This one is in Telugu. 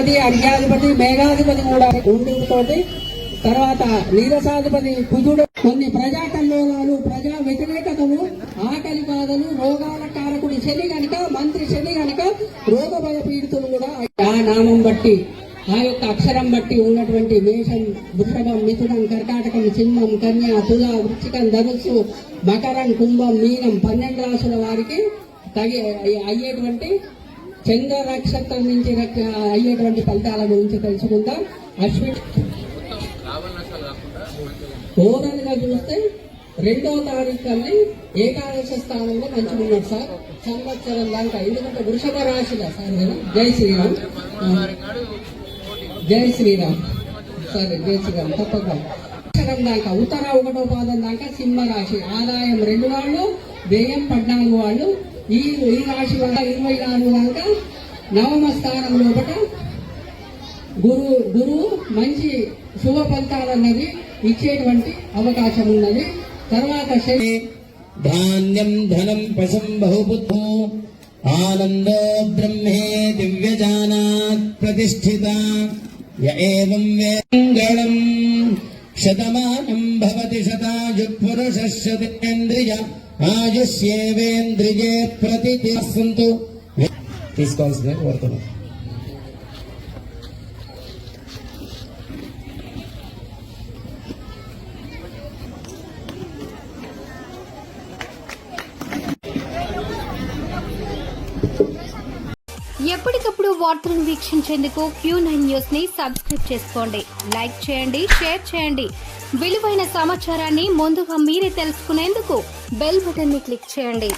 అధిపతి అర్ఘ్యాధిపతి మేఘాధిపతి కూడా ఉండితోటి తర్వాత నీరసాధిపతి కుజుడు కొన్ని ప్రజా కల్లోలాలు ప్రజా వ్యతిరేకతలు ఆకలి బాధలు రోగాల కారకుడి శని గనక మంత్రి శని గనక రోగ భయపీడితులు కూడా ఆ నామం బట్టి ఆ యొక్క అక్షరం బట్టి ఉన్నటువంటి మేషం వృషభం మిథునం కర్కాటకం సింహం కన్య తుల వృశ్చికం ధనుస్సు మకరం కుంభం మీనం 12 రాసుల వారికి అయ్యేటువంటి చంద్ర నక్షత్రం నుంచి అయ్యేటువంటి ఫలితాల గురించి తెలుసుకుందాం. అశ్విన్ ఓవరాల్ గా చూస్తే 2వ తారీఖు అని ఏకాదశ స్థానంలో మంచిగా ఉన్నాడు సార్ సంవత్సరం దాకా. ఎందుకంటే వృషభ రాశిలో సార్ జై శ్రీరామ్ జై శ్రీరామ్ సరే జై శ్రీరామ్ తప్పక అక్షరం దాకా ఉత్తర 1వ పాదం దాకా సింహ రాశి ఆదాయం 2 వాళ్ళు వ్యయం 14 వాళ్ళు. ఈ రాశి వల్ల 24 దాకా నవమ స్థానం లోపల గురువు మంచి శుభ ఫలితాలన్నది ఇచ్చేటువంటి అవకాశం ఉన్నది. తర్వాత ధాన్యం ధనం పశం బహుబుద్ధో ఆనందో బ్రహ్మే దివ్యజానాత్ ప్రతిష్ఠిత ఏవం వేంగళం శతమానం భవతి శతాయు పురుష శతేంద్రియ ఆయుష్యేవేంద్రియే ప్రతిష్ఠితంతు తీసుకోవాల్సిందే కోరుతున్నాం. ఎప్పటికప్పుడు వార్తలను వీక్షించేందుకు Q9 న్యూస్ ని సబ్స్క్రైబ్ చేసుకోండి, లైక్ చేయండి, షేర్ చేయండి. విలువైన సమాచారాన్ని ముందుగా మీరే తెలుసుకునేందుకు బెల్ బటన్ ని క్లిక్ చేయండి.